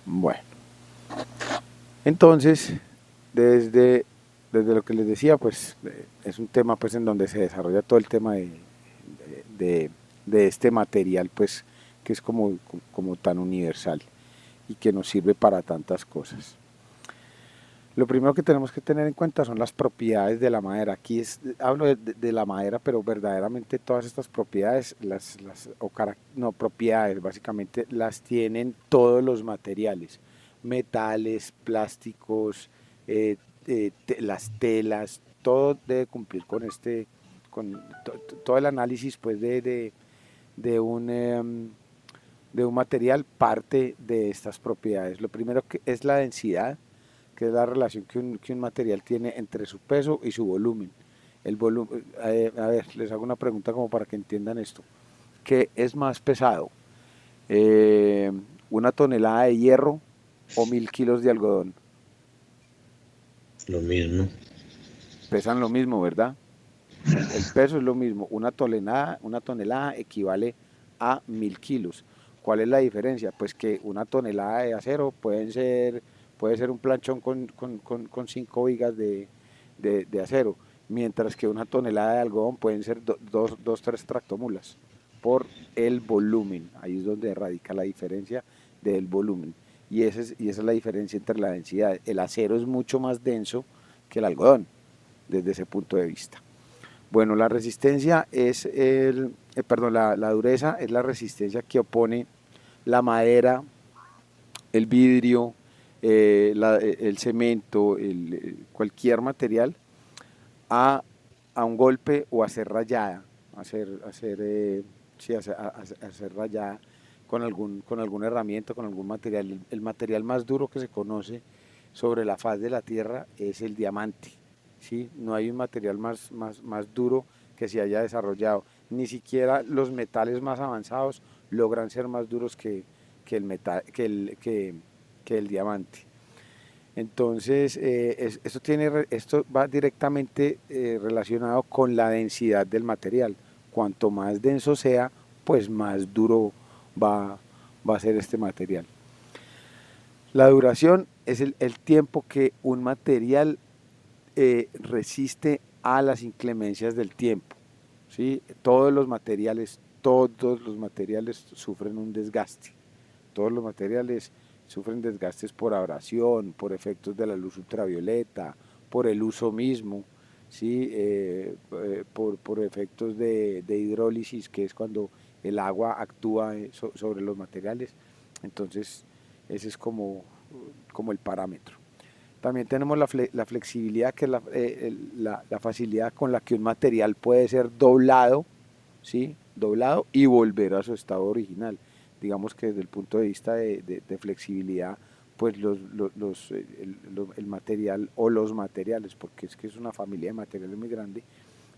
Bueno, entonces, desde, desde lo que les decía, pues es un tema pues en donde se desarrolla todo el tema de, de este material, pues que es como tan universal y que nos sirve para tantas cosas. Lo primero que tenemos que tener en cuenta son las propiedades de la madera. Aquí hablo de la madera, pero verdaderamente todas estas propiedades, no propiedades, básicamente las tienen todos los materiales, metales, plásticos, las telas, todo debe cumplir con todo el análisis pues de un, de un material parte de estas propiedades. Lo primero que es la densidad, que es la relación que un material tiene entre su peso y su volumen. El volumen, a ver, les hago una pregunta como para que entiendan esto. ¿Qué es más pesado? Eh, ¿Una tonelada de hierro o 1000 kilos de algodón? Lo mismo. Pesan lo mismo, ¿verdad? El peso es lo mismo. Una tonelada equivale a 1000 kilos. ¿Cuál es la diferencia? Pues que una tonelada de acero puede ser un planchón con 5 vigas de acero, mientras que una tonelada de algodón pueden ser dos, tres tractomulas por el volumen. Ahí es donde radica la diferencia del volumen. Y esa es la diferencia entre la densidad. El acero es mucho más denso que el algodón desde ese punto de vista. Bueno, la resistencia es perdón, la dureza es la resistencia que opone la madera, el vidrio, el cemento, cualquier material a, a, un golpe o a ser rayada, sí, a ser rayada con alguna herramienta, con algún material. El material más duro que se conoce sobre la faz de la Tierra es el diamante. ¿Sí? No hay un material más duro que se haya desarrollado. Ni siquiera los metales más avanzados logran ser más duros que el, metal, que el diamante. Entonces, esto va directamente relacionado con la densidad del material. Cuanto más denso sea, pues más duro va, va a ser este material. La duración es el tiempo que un material resiste a las inclemencias del tiempo. ¿Sí? Todos los materiales sufren un desgaste. Todos los materiales sufren desgastes por abrasión, por efectos de la luz ultravioleta, por el uso mismo, ¿sí? Por efectos de hidrólisis, que es cuando el agua actúa sobre los materiales. Entonces, ese es como el parámetro. También tenemos la flexibilidad, que es la facilidad con la que un material puede ser doblado, ¿sí? Doblado y volver a su estado original. Digamos que desde el punto de vista de flexibilidad, pues el material o los materiales, porque es que es una familia de materiales muy grande,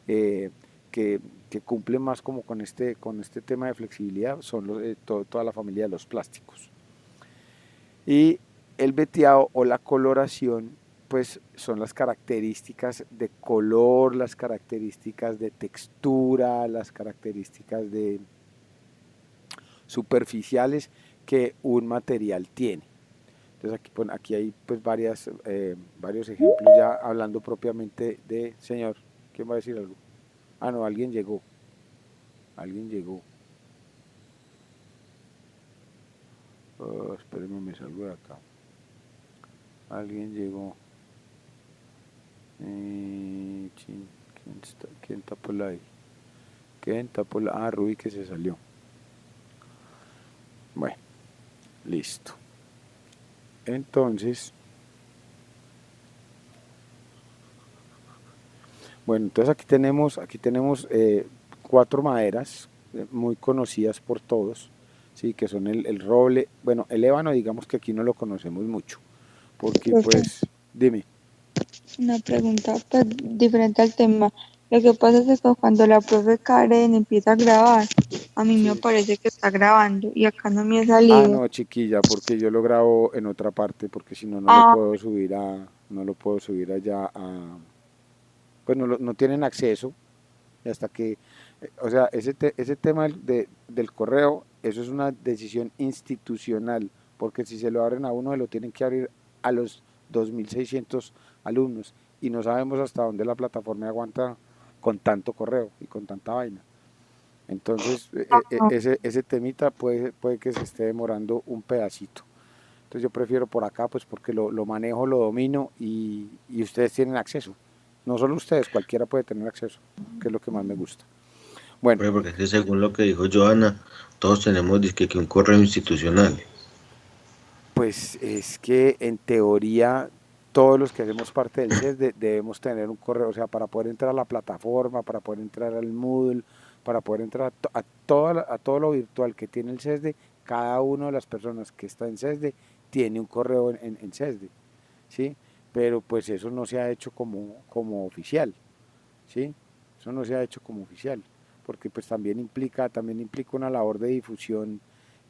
eh, que, que cumple más como con este tema de flexibilidad, son toda la familia de los plásticos. Y el veteado o la coloración, pues son las características de color, las características de textura, las características de superficiales que un material tiene. Entonces aquí hay pues varios ejemplos ya hablando propiamente de, señor, ¿quién va a decir algo? Ah, no, alguien llegó. Oh, espérenme, me salgo de acá. Alguien llegó. ¿Quién está por ahí? ¿Quién está por la? Ah, Rubí que se salió. Bueno, listo. Entonces, bueno, entonces aquí tenemos 4 maderas muy conocidas por todos, sí, que son el roble. Bueno, el ébano, digamos que aquí no lo conocemos mucho, porque Profe, pues, dime. una pregunta pues, diferente al tema. Lo que pasa es que cuando la profe Karen empieza a grabar, a mí me Sí. parece que está grabando y acá no me ha Ah, salido. no, chiquilla, porque yo lo grabo en otra parte, porque si no, Ah, no lo puedo subir allá a, pues no tienen acceso hasta que, o sea, ese tema del correo, eso es una decisión institucional, porque si se lo abren a uno, se lo tienen que abrir a los 2.600 alumnos, y no sabemos hasta dónde la plataforma aguanta con tanto correo y con tanta vaina. Entonces, ese temita puede que se esté demorando un pedacito. Entonces yo prefiero por acá, pues porque lo manejo, lo domino, y ustedes tienen acceso. No solo ustedes, cualquiera puede tener acceso, que es lo que más me gusta. Bueno, Porque es que según lo que dijo Joana, todos tenemos dizque que un correo institucional. pues es que en teoría todos los que hacemos parte del CESDE debemos tener un correo, o sea, para poder entrar a la plataforma, para poder entrar al Moodle, para poder entrar a todo lo virtual que tiene el CESDE, cada una de las personas que está en CESDE tiene un correo en CESDE, ¿sí? Pero pues eso no se ha hecho como oficial, ¿sí? Eso no se ha hecho como oficial, porque pues también implica una labor de difusión,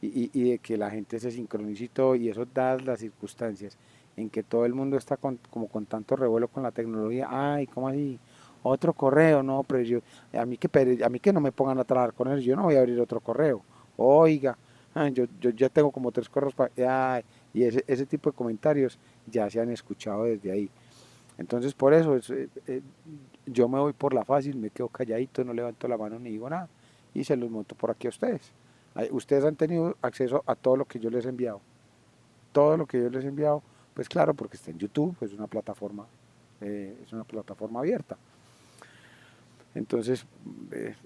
y de que la gente se sincronice y todo, y eso dadas las circunstancias en que todo el mundo está como con tanto revuelo con la tecnología. Ay, ¿cómo así? Otro correo, no, pero a mí que no me pongan a trabajar con eso, yo no voy a abrir otro correo. Oiga, yo ya tengo como 3 correos y ese tipo de comentarios ya se han escuchado desde ahí. Entonces, por eso yo me voy por la fácil, me quedo calladito, no levanto la mano ni digo nada, y se los monto por aquí a ustedes. Ustedes han tenido acceso a todo lo que yo les he enviado. Todo lo que yo les he enviado, pues claro, porque está en YouTube, pues es una plataforma abierta. Entonces,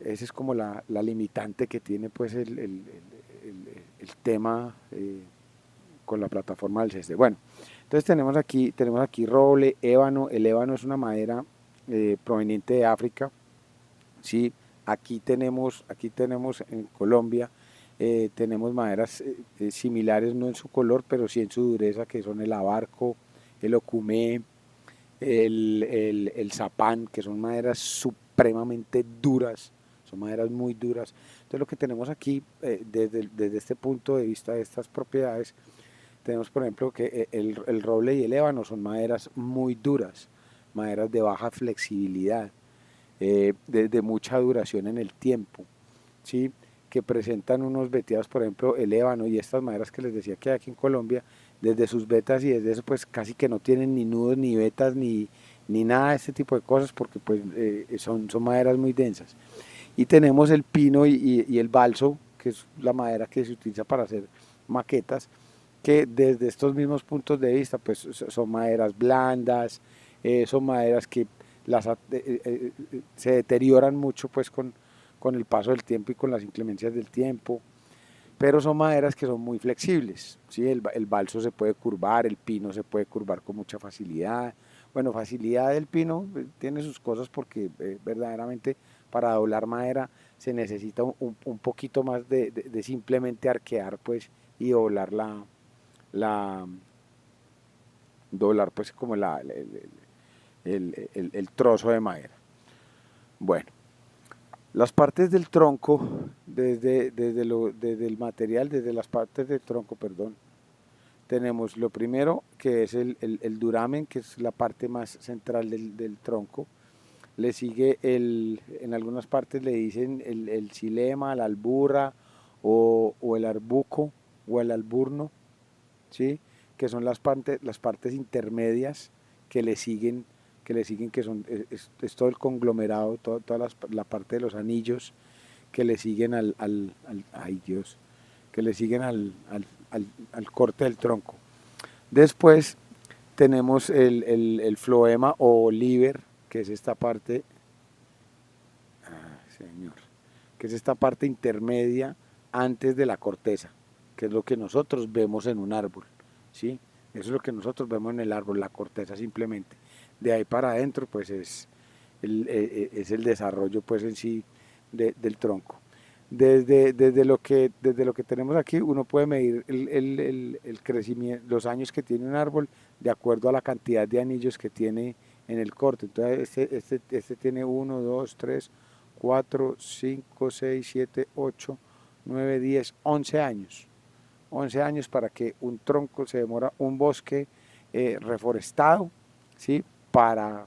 esa es como la limitante que tiene pues el tema con la plataforma del CESDE. Bueno, entonces tenemos aquí roble, ébano. El ébano es una madera proveniente de África, ¿sí? Aquí tenemos en Colombia, tenemos maderas similares, no en su color, pero sí en su dureza, que son el abarco, el ocumé, el zapán, que son maderas supremamente duras, son maderas muy duras. Entonces lo que tenemos aquí, desde este punto de vista de estas propiedades, tenemos por ejemplo que el roble y el ébano son maderas muy duras, maderas de baja flexibilidad, de mucha duración en el tiempo, ¿sí? Que presentan unos veteados, por ejemplo, el ébano y estas maderas que les decía que hay aquí en Colombia, desde sus vetas y desde eso, pues casi que no tienen ni nudos, ni vetas, ni nada de este tipo de cosas, porque pues son maderas muy densas. Y tenemos el pino y el balso, que es la madera que se utiliza para hacer maquetas, que desde estos mismos puntos de vista, pues son maderas blandas, son maderas que se deterioran mucho pues con el paso del tiempo y con las inclemencias del tiempo, pero son maderas que son muy flexibles, ¿sí? El balso se puede curvar, el pino se puede curvar con mucha facilidad. Bueno, facilidad del pino tiene sus cosas, porque verdaderamente para doblar madera se necesita un poquito más de simplemente arquear pues, y la doblar pues como el trozo de madera. Bueno, las partes del tronco, desde el material, desde las partes del tronco, perdón, tenemos lo primero, que es el duramen, que es la parte más central del tronco. Le sigue en algunas partes le dicen el xilema, la alburra, o el arbuco, o el alburno, ¿sí? Que son las partes intermedias que le siguen, que son, es todo el conglomerado, toda la parte de los anillos que le siguen ay Dios, que le siguen al corte del tronco. Después tenemos el floema o liber, que es esta parte, señor, que es esta parte intermedia antes de la corteza, que es lo que nosotros vemos en un árbol, ¿sí? Eso es lo que nosotros vemos en el árbol, la corteza simplemente. De ahí para adentro, pues es el desarrollo pues en sí del tronco. Desde lo que tenemos aquí, uno puede medir el crecimiento, los años que tiene un árbol de acuerdo a la cantidad de anillos que tiene en el corte. Entonces, este tiene 1, 2, 3, 4, 5, 6, 7, 8, 9, 10, 11 años. 11 años para que un tronco se demora, un bosque reforestado, ¿sí? Para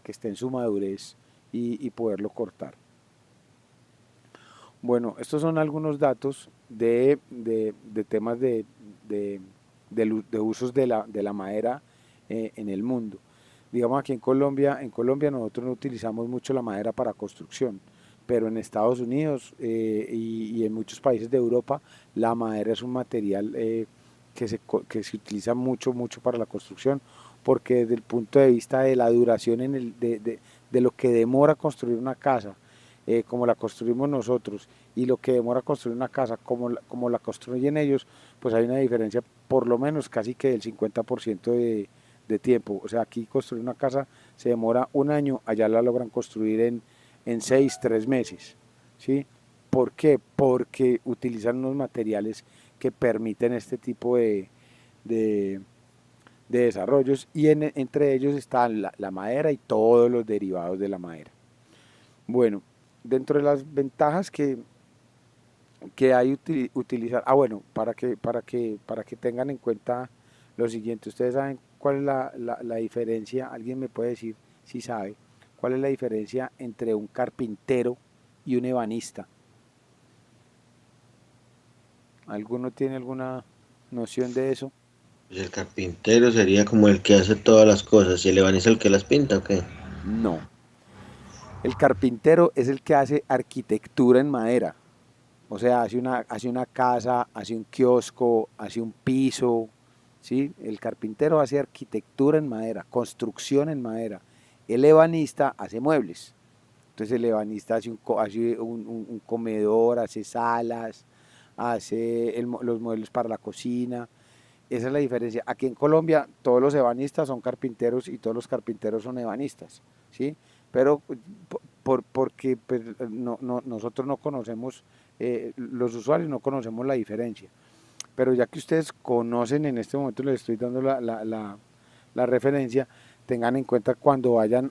que esté en su madurez y poderlo cortar. Bueno, estos son algunos datos de temas de usos de la madera en el mundo. Digamos aquí en Colombia nosotros no utilizamos mucho la madera para construcción, pero en Estados Unidos y en muchos países de Europa la madera es un material que se utiliza mucho, mucho para la construcción, porque desde el punto de vista de la duración de lo que demora construir una casa, como la construimos nosotros, y lo que demora construir una casa como la construyen ellos, pues hay una diferencia por lo menos casi que del 50% de tiempo. O sea, aquí construir una casa se demora un año, allá la logran construir en 6, 3 meses. ¿Sí? ¿Por qué? Porque utilizan unos materiales que permiten este tipo de, de desarrollos y entre ellos están la madera y todos los derivados de la madera. Bueno, dentro de las ventajas que hay utilizar, bueno, para que tengan en cuenta lo siguiente, ustedes saben cuál es la diferencia, alguien me puede decir si sabe, cuál es la diferencia entre un carpintero y un ebanista. ¿Alguno tiene alguna noción de eso? Pues el carpintero sería como el que hace todas las cosas y el ebanista el que las pinta, ¿o qué? No. El carpintero es el que hace arquitectura en madera. O sea, hace una casa, hace un kiosco, hace un piso, ¿sí? El carpintero hace arquitectura en madera, construcción en madera. El ebanista hace muebles. Entonces el ebanista hace un comedor, hace salas, hace los muebles para la cocina. Esa es la diferencia. Aquí en Colombia todos los ebanistas son carpinteros y todos los carpinteros son ebanistas, ¿sí? Pero porque pues, nosotros no conocemos, los usuarios no conocemos la diferencia. Pero ya que ustedes conocen, en este momento les estoy dando la referencia, tengan en cuenta cuando vayan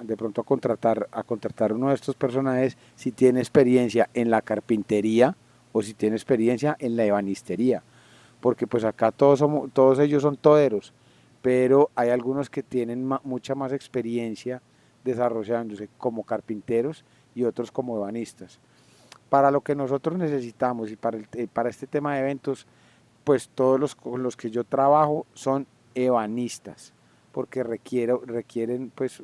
de pronto a contratar uno de estos personajes, si tiene experiencia en la carpintería o si tiene experiencia en la ebanistería, porque pues acá todos ellos son toderos, pero hay algunos que tienen mucha más experiencia desarrollándose como carpinteros y otros como ebanistas. Para lo que nosotros necesitamos y para este tema de eventos, pues todos con los que yo trabajo son ebanistas, porque requieren pues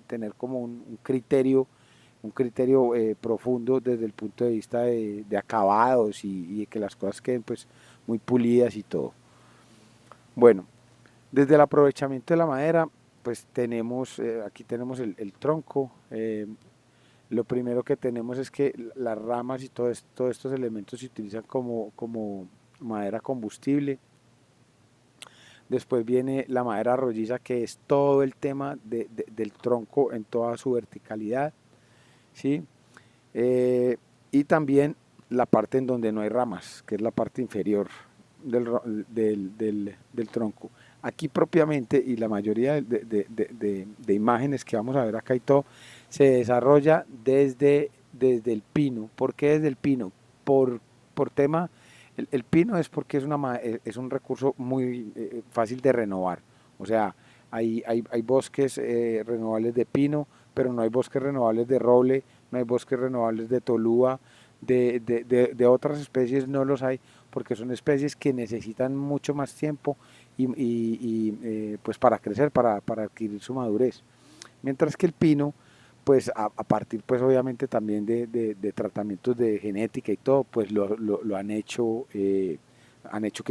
tener como un criterio profundo desde el punto de vista de acabados y de que las cosas queden pues muy pulidas y todo. Bueno, desde el aprovechamiento de la madera, pues aquí tenemos el tronco. Lo primero que tenemos es que las ramas y todos estos elementos se utilizan como madera combustible. Después viene la madera rolliza, que es todo el tema del tronco en toda su verticalidad, ¿sí? Eh, y también la parte en donde no hay ramas, que es la parte inferior del tronco. Aquí propiamente, y la mayoría de imágenes que vamos a ver acá y todo, se desarrolla desde el pino. ¿Por qué desde el pino? Por tema, el pino es porque es un recurso muy fácil de renovar. O sea, hay bosques renovables de pino, pero no hay bosques renovables de roble, no hay bosques renovables de tolúa, de otras especies no los hay, porque son especies que necesitan mucho más tiempo pues para crecer, para adquirir su madurez. Mientras que el pino, pues a partir pues obviamente también de tratamientos de genética y todo, pues lo han hecho que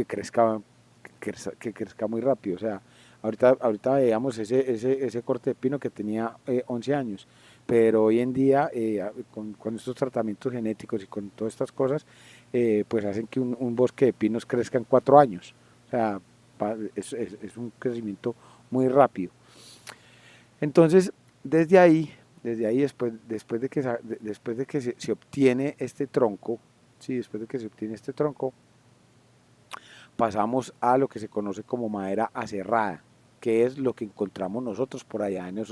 crezca muy rápido. O sea, ahorita veíamos ese corte de pino que tenía 11 años, pero hoy en día con estos tratamientos genéticos y con todas estas cosas, pues hacen que un bosque de pinos crezca en 4 años. O sea, es un crecimiento muy rápido. Entonces, desde ahí después de que se obtiene este tronco, ¿sí? Después de que se obtiene este tronco, pasamos a lo que se conoce como madera aserrada, que es lo que encontramos nosotros por allá en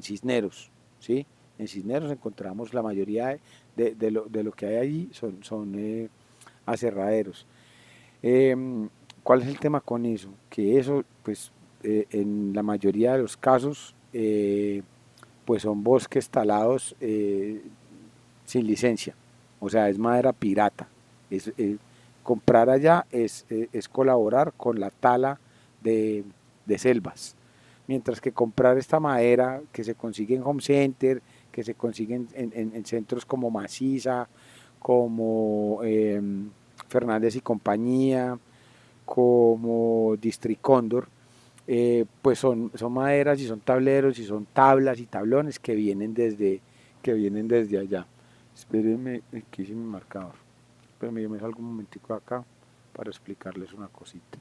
Cisneros, ¿sí? En Cisneros encontramos la mayoría de lo que hay allí son aserraderos. Eh, ¿Cuál es el tema con eso? Que eso, pues, en la mayoría de los casos, pues son bosques talados sin licencia, o sea, es madera pirata. Es, comprar allá es colaborar con la tala de selvas. Mientras que comprar esta madera que se consigue en Home Center, que se consigue en centros como Maciza, como Fernández y compañía, como District Cóndor, pues son maderas y son tableros y son tablas y tablones que vienen desde allá. Espérenme, aquí hice mi marcador. Espérenme, yo me salgo un momentico acá para explicarles una cosita.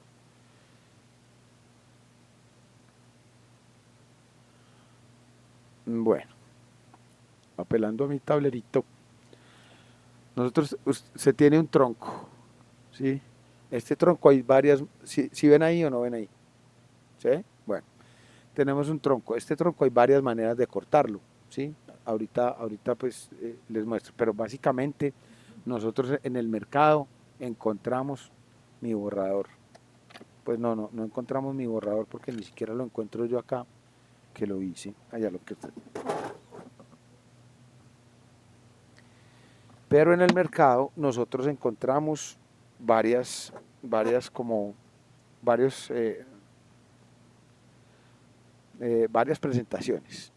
Bueno, apelando a mi tablerito, se tiene un tronco, ¿sí? Este tronco hay varias, si ven ahí o no ven ahí, ¿sí? Bueno, tenemos un tronco. Este tronco hay varias maneras de cortarlo, ¿sí? Ahorita pues les muestro, pero básicamente nosotros en el mercado encontramos mi borrador. Pues no encontramos mi borrador porque ni siquiera lo encuentro yo acá, que lo hice, allá lo que está. Pero en el mercado nosotros encontramos varias como varios varias presentaciones.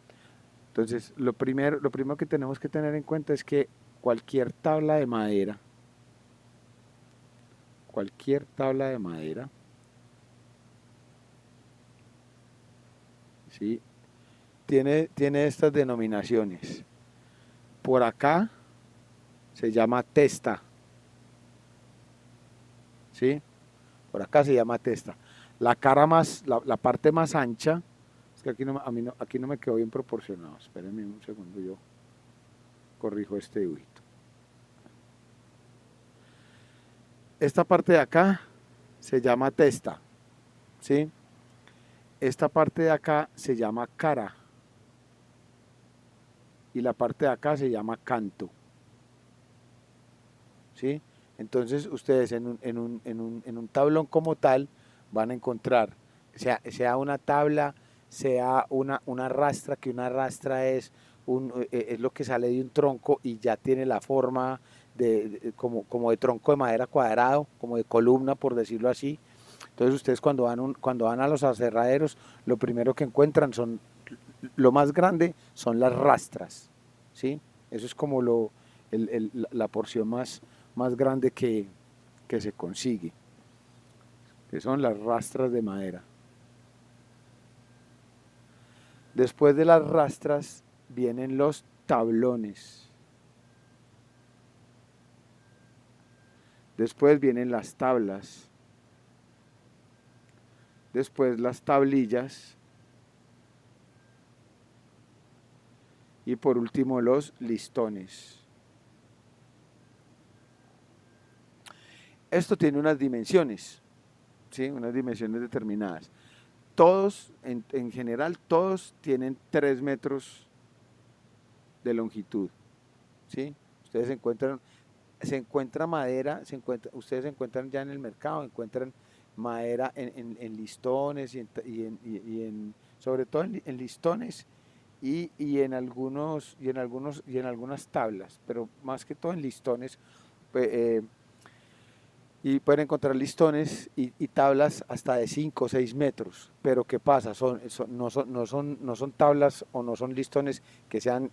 Entonces, lo primero que tenemos que tener en cuenta es que cualquier tabla de madera, cualquier tabla de madera, ¿sí? Tiene estas denominaciones. Por acá se llama testa, ¿sí? Por acá se llama testa. La parte más ancha, es que aquí no me quedó bien proporcionado. Espérenme un segundo, yo corrijo este dibujito. Esta parte de acá se llama testa, ¿sí? Esta parte de acá se llama cara y la parte de acá se llama canto, ¿sí? Entonces ustedes en un tablón como tal van a encontrar, sea una tabla, sea una rastra, que una rastra es lo que sale de un tronco y ya tiene la forma como de tronco de madera cuadrado, como de columna, por decirlo así. Entonces ustedes cuando van a los aserraderos, lo primero que encuentran lo más grande son las rastras, ¿sí? Eso es como la porción más grande que se consigue, que son las rastras de madera. Después de las rastras vienen los tablones. Después vienen las tablas. Después las tablillas. Y por último los listones. Esto tiene unas dimensiones, ¿sí? Unas dimensiones determinadas. Todos, en general, todos tienen 3 metros de longitud, ¿sí? Ustedes se encuentra madera, ustedes encuentran ya en el mercado, encuentran madera en listones sobre todo en listones y en algunas tablas, pero más que todo en listones. Pues, y pueden encontrar listones y tablas hasta de 5 o 6 metros. Pero ¿qué pasa? No son tablas o no son listones que sean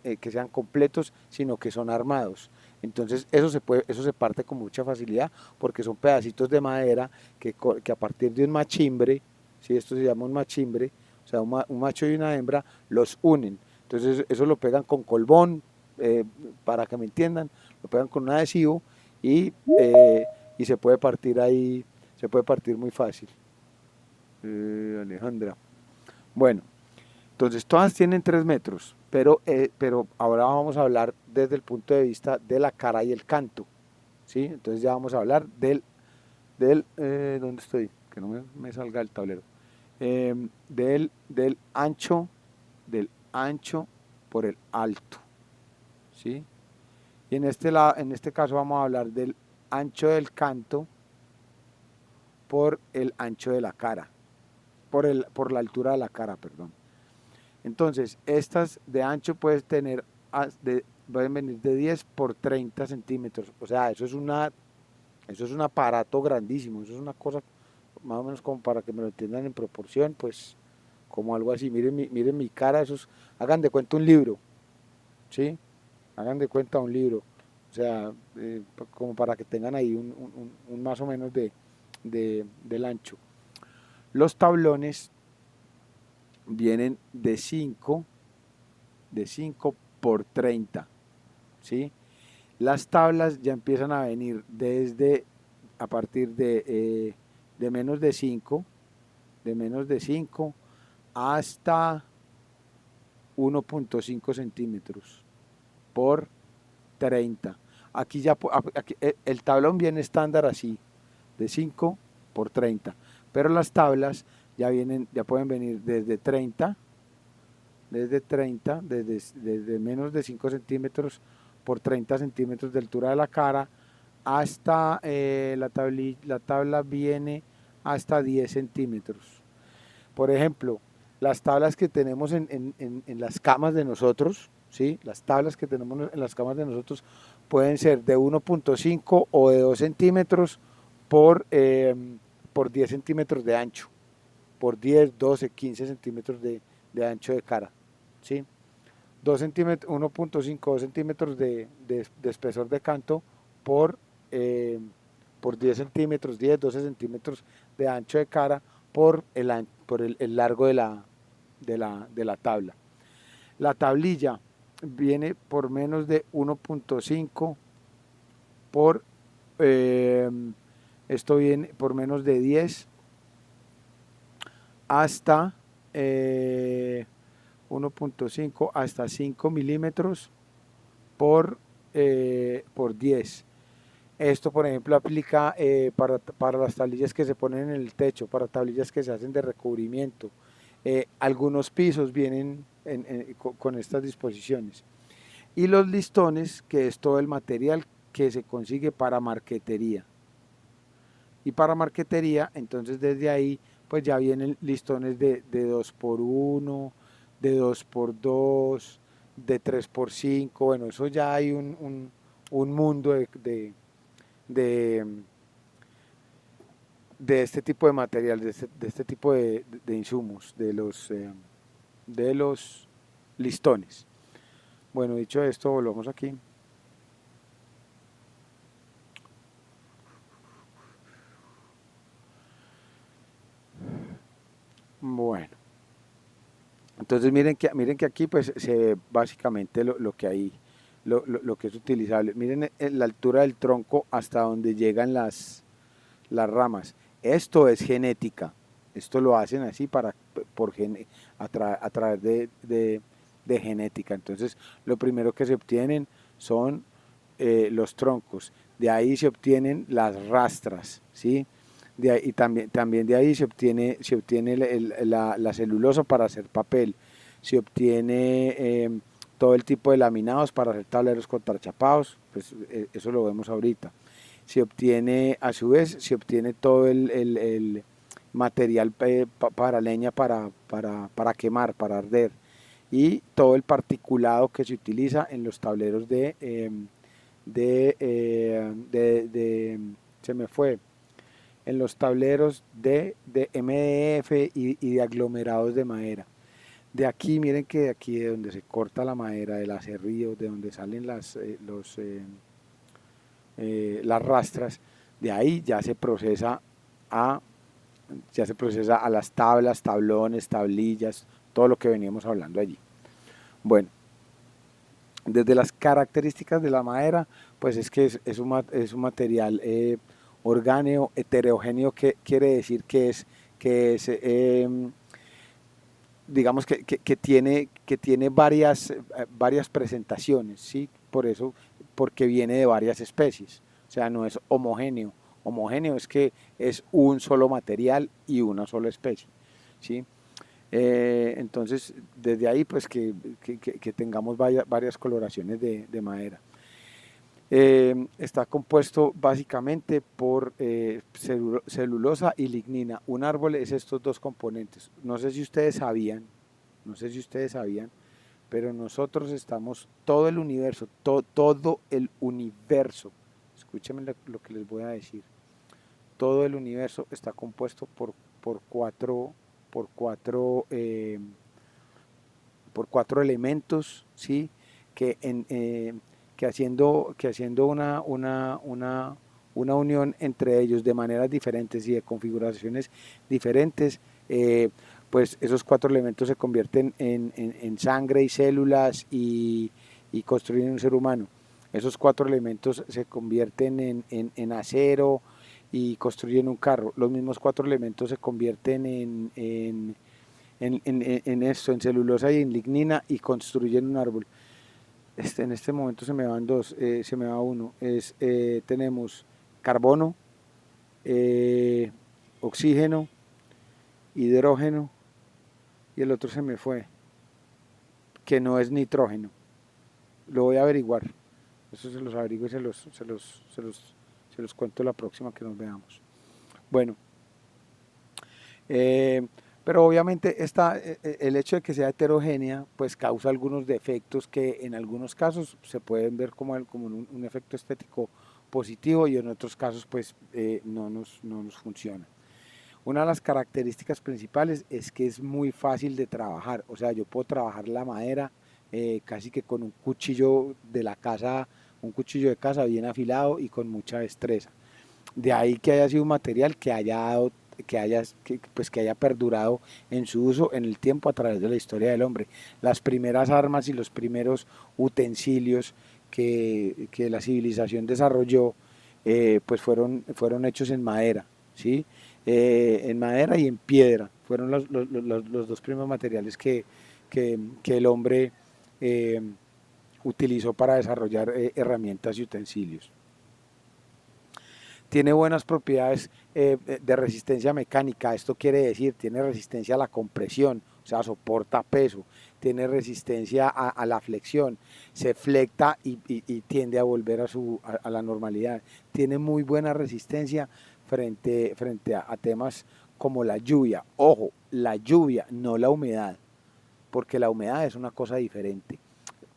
completos, sino que son armados. Entonces eso se parte con mucha facilidad porque son pedacitos de madera que a partir de un machimbre, ¿sí? Esto se llama un machimbre, o sea, un macho y una hembra, los unen. Entonces eso lo pegan con colbón, para que me entiendan, lo pegan con un adhesivo y se puede partir ahí, se puede partir muy fácil. Alejandra. Bueno, entonces todas tienen 3 metros, pero ahora vamos a hablar desde el punto de vista de la cara y el canto, ¿sí? Entonces ya vamos a hablar ¿dónde estoy? Que no me salga el tablero. Del ancho por el alto, ¿sí? Y en este caso vamos a hablar del ancho del canto por el ancho de la cara, por la altura de la cara, perdón. Entonces, estas de ancho pueden venir de 10 por 30 centímetros, o sea, eso es Eso es un aparato grandísimo, eso es una cosa más o menos como para que me lo entiendan en proporción, pues como algo así. Miren mi cara, hagan de cuenta un libro, ¿sí? Hagan de cuenta un libro. O sea, como para que tengan ahí un más o menos del ancho. Los tablones vienen de cinco por 30, ¿sí? Las tablas ya empiezan a venir a partir de menos de 5 hasta 1,5 centímetros por 30. Aquí ya, aquí, el tablón viene estándar así, de 5 por 30, pero las tablas ya pueden venir desde menos de 5 centímetros por 30 centímetros de altura de la cara, hasta la tabla viene hasta 10 centímetros. Por ejemplo, las tablas que tenemos en las camas de nosotros, ¿sí? Las tablas que tenemos en las camas de nosotros pueden ser de 1,5 o de 2 centímetros por 10 centímetros de ancho, por 10, 12, 15 centímetros de ancho de cara, ¿sí? 2 centímetros, 1,5, 2 centímetros de espesor de canto por, eh, por 10 centímetros, 10, 12 centímetros de ancho de cara por el largo de la tabla. La tablilla viene por menos de 1,5 por, eh, esto viene por menos de 10 hasta 1,5 hasta 5 milímetros por 10. Esto, por ejemplo, aplica para las tablillas que se ponen en el techo, para tablillas que se hacen de recubrimiento. Algunos pisos vienen con estas disposiciones. Y los listones, que es todo el material que se consigue para marquetería. Y para marquetería, entonces desde ahí, pues ya vienen listones de 2x1, de 2x2, de 3x5. Bueno, eso ya hay un mundo de, de este tipo de material, de este tipo de insumos, de los listones. Bueno, dicho esto, volvamos aquí. Bueno, entonces miren que aquí pues se ve básicamente lo que hay, lo que es utilizable. Miren la altura del tronco hasta donde llegan las ramas. Esto es genética. Esto lo hacen así a través de genética. Entonces, lo primero que se obtienen son los troncos. De ahí se obtienen las rastras, ¿sí? Y también de ahí se obtiene la celulosa para hacer papel. Se obtiene todo el tipo de laminados para hacer tableros contrachapados. Pues eso lo vemos ahorita. A su vez, se obtiene todo el material para leña, para quemar, para arder, y todo el particulado que se utiliza en los tableros se me fue, en los tableros de MDF y de aglomerados de madera. De aquí, miren que de aquí, de donde se corta la madera, del aserrío, de donde salen las rastras, de ahí ya se procesa a las tablas, tablones, tablillas, todo lo que veníamos hablando allí. Bueno, desde las características de la madera, pues es que es un material orgánico, heterogéneo, que quiere decir que es digamos que tiene varias presentaciones, ¿sí? Porque viene de varias especies, o sea, no es homogéneo. Homogéneo es que es un solo material y una sola especie, ¿sí? Entonces, desde ahí, pues que tengamos varias coloraciones de madera. Está compuesto básicamente por celulosa y lignina. Un árbol es estos dos componentes. No sé si ustedes sabían, pero nosotros todo el universo, todo el universo, escúchenme lo que les voy a decir. Todo el universo está compuesto por cuatro, por cuatro, eh, por cuatro elementos, ¿sí? que, que haciendo una unión entre ellos de maneras diferentes y de configuraciones diferentes, pues esos cuatro elementos se convierten en sangre y células y construyen un ser humano. Esos cuatro elementos se convierten en acero y construyen un carro. Los mismos cuatro elementos se convierten en esto, en celulosa y en lignina y construyen un árbol. En este momento se me van dos, se me va uno. Tenemos carbono, eh, oxígeno, hidrógeno y el otro se me fue, que no es nitrógeno. Lo voy a averiguar. Eso se los averiguo y se los cuento la próxima que nos veamos. Bueno, pero obviamente el hecho de que sea heterogénea pues causa algunos defectos que en algunos casos se pueden ver como un efecto estético positivo y en otros casos pues no nos funciona. Una de las características principales es que es muy fácil de trabajar, o sea, yo puedo trabajar la madera casi que con un cuchillo de la casa, un cuchillo de casa bien afilado y con mucha destreza. De ahí que haya sido un material que haya perdurado en su uso en el tiempo a través de la historia del hombre. Las primeras armas y los primeros utensilios que la civilización desarrolló pues fueron hechos en madera, ¿sí? En madera y en piedra. Fueron los dos primeros materiales que el hombre eh, utilizó para desarrollar herramientas y utensilios. Tiene buenas propiedades de resistencia mecánica, esto quiere decir, tiene resistencia a la compresión, o sea, soporta peso, tiene resistencia a la flexión, se flecta y tiende a volver a la normalidad. Tiene muy buena resistencia frente a temas como la lluvia. Ojo, la lluvia, no la humedad, porque la humedad es una cosa diferente.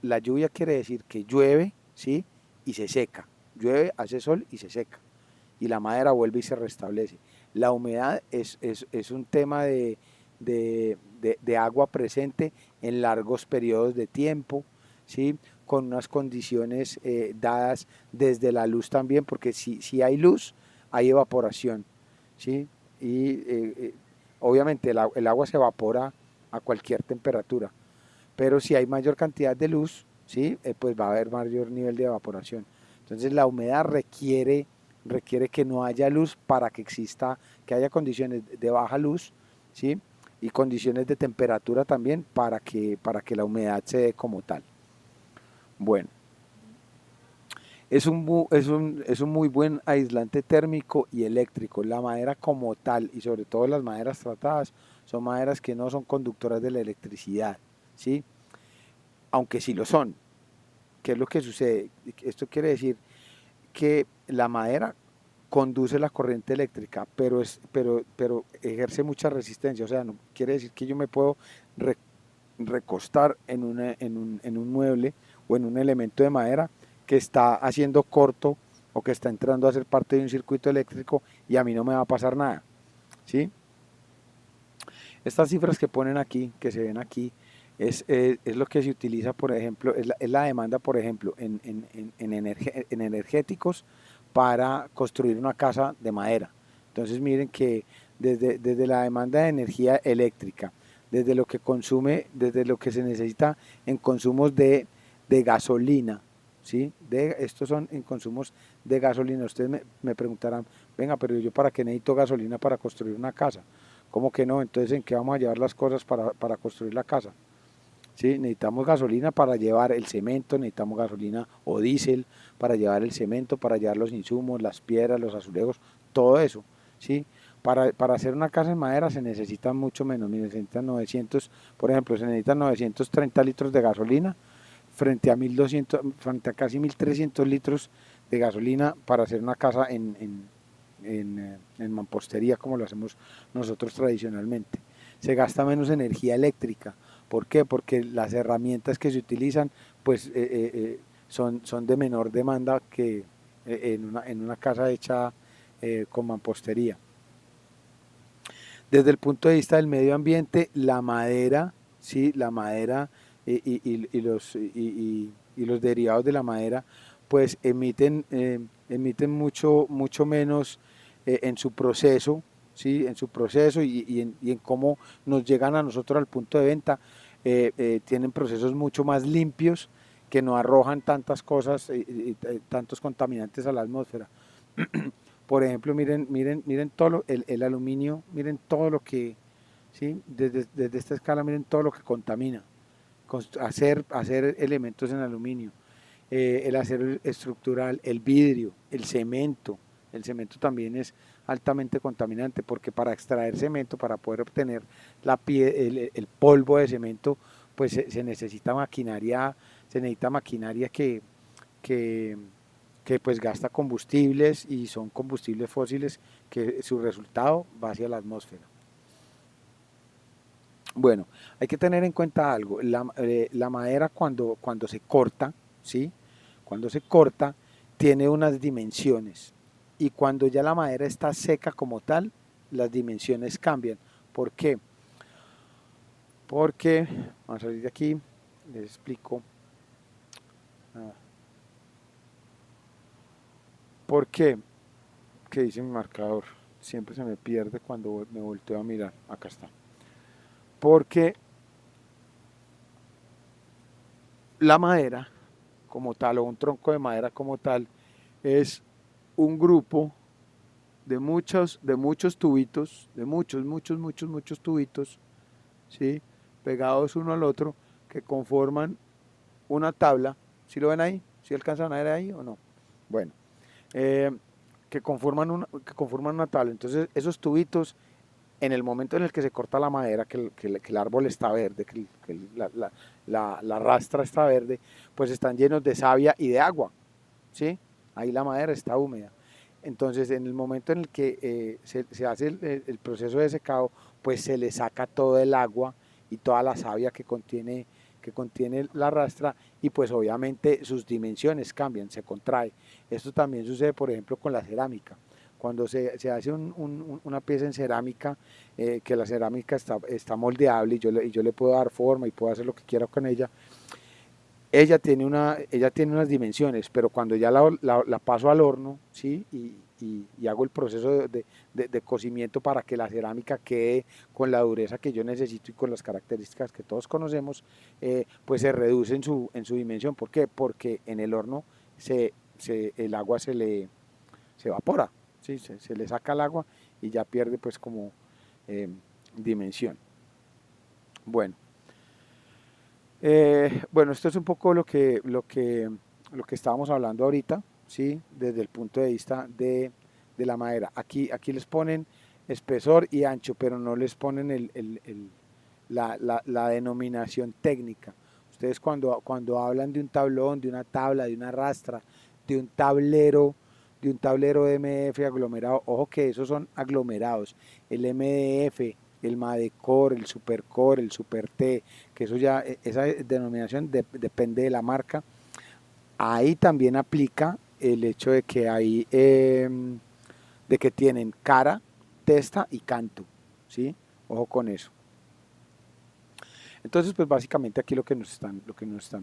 La lluvia quiere decir que llueve, ¿sí? Y se seca. Llueve, hace sol y se seca. Y la madera vuelve y se restablece. La humedad es un tema de agua presente en largos periodos de tiempo, ¿sí? Con unas condiciones dadas desde la luz también, porque si hay luz, hay evaporación, ¿sí? Y obviamente el agua se evapora a cualquier temperatura, pero si hay mayor cantidad de luz, ¿sí? Pues va a haber mayor nivel de evaporación. Entonces la humedad requiere que no haya luz para que exista, que haya condiciones de baja luz, ¿sí? Y condiciones de temperatura también para que la humedad se dé como tal. Bueno, es un muy buen aislante térmico y eléctrico. La madera como tal, y sobre todo las maderas tratadas, son maderas que no son conductoras de la electricidad, ¿sí? Aunque sí lo son. ¿Qué es lo que sucede? Esto quiere decir que la madera conduce la corriente eléctrica, pero ejerce mucha resistencia. O sea, no quiere decir que yo me puedo recostar en un mueble o en un elemento de madera que está haciendo corto o que está entrando a ser parte de un circuito eléctrico y a mí no me va a pasar nada, ¿sí? Estas cifras que ponen aquí, que se ven aquí, es lo que se utiliza, por ejemplo, es la demanda, por ejemplo, en energéticos para construir una casa de madera. Entonces miren que desde la demanda de energía eléctrica, desde lo que consume, desde lo que se necesita en consumos de gasolina, ¿sí? Estos son en consumos de gasolina. Ustedes me preguntarán, venga, pero yo para qué necesito gasolina para construir una casa. ¿Cómo que no? Entonces, ¿en qué vamos a llevar las cosas para construir la casa? ¿Sí? Necesitamos gasolina para llevar el cemento, necesitamos gasolina o diésel para llevar el cemento, para llevar los insumos, las piedras, los azulejos, todo eso, ¿sí? Para hacer una casa en madera se necesitan mucho menos, se necesitan 900, por ejemplo, se necesitan 930 litros de gasolina frente a 1200, frente a casi 1300 litros de gasolina para hacer una casa en mampostería como lo hacemos nosotros tradicionalmente. Se gasta menos energía eléctrica. ¿Por qué? Porque las herramientas que se utilizan pues son de menor demanda en una casa hecha con mampostería. Desde el punto de vista del medio ambiente, la madera, ¿sí? La madera y los derivados de la madera, pues emiten mucho menos en su proceso, ¿sí? En su proceso y en cómo nos llegan a nosotros al punto de venta. Tienen procesos mucho más limpios que no arrojan tantas cosas, tantos contaminantes a la atmósfera. Por ejemplo, miren todo el aluminio, miren todo lo que, ¿sí? Desde esta escala, miren todo lo que contamina. Hacer elementos en aluminio, el acero estructural, el vidrio, el cemento. El cemento también es altamente contaminante porque para extraer cemento, para poder obtener el polvo de cemento, pues se necesita maquinaria que, que pues gasta combustibles y son combustibles fósiles que su resultado va hacia la atmósfera. Bueno, hay que tener en cuenta algo, la madera cuando se corta, ¿sí? Cuando se corta tiene unas dimensiones y cuando ya la madera está seca como tal, las dimensiones cambian. ¿Por qué? Porque, vamos a salir de aquí, les explico. ¿Por qué? ¿Qué dice mi marcador? Siempre se me pierde cuando me volteo a mirar. Acá está. Porque la madera como tal, o un tronco de madera como tal, es un grupo de muchos tubitos, de muchos tubitos, ¿sí? Pegados uno al otro, que conforman una tabla. ¿Sí lo ven ahí? ¿Sí alcanzan a ver ahí o no? Bueno, eh, que conforman una tabla. Entonces, esos tubitos, en el momento en el que se corta la madera, que el árbol está verde, la rastra está verde, pues están llenos de savia y de agua, ¿sí? Ahí la madera está húmeda. Entonces, en el momento en el que se hace el proceso de secado, pues se le saca todo el agua y toda la savia que contiene la rastra y pues obviamente sus dimensiones cambian, se contrae. Esto también sucede, por ejemplo, con la cerámica. Cuando se hace una pieza en cerámica, que la cerámica está moldeable y yo le puedo dar forma y puedo hacer lo que quiera con ella, ella tiene unas dimensiones, pero cuando ya la paso al horno, ¿sí? Y hago el proceso de cocimiento para que la cerámica quede con la dureza que yo necesito y con las características que todos conocemos, pues se reduce en su dimensión. ¿Por qué? Porque en el horno el agua se evapora, ¿sí? Se le saca el agua y ya pierde pues como eh, dimensión. Bueno. Bueno, esto es un poco lo que estábamos hablando ahorita, ¿sí? Desde el punto de vista de la madera. Aquí les ponen espesor y ancho, pero no les ponen la denominación técnica. Ustedes cuando hablan de un tablón, de una tabla, de una rastra, de un tablero, de un tablero MDF aglomerado, ojo que esos son aglomerados. El MDF, el Madecor, el Supercore, el Super T, que eso ya, esa denominación depende de la marca. Ahí también aplica el hecho de que de que tienen cara, testa y canto, ¿sí? Ojo con eso. Entonces, pues básicamente aquí lo que nos están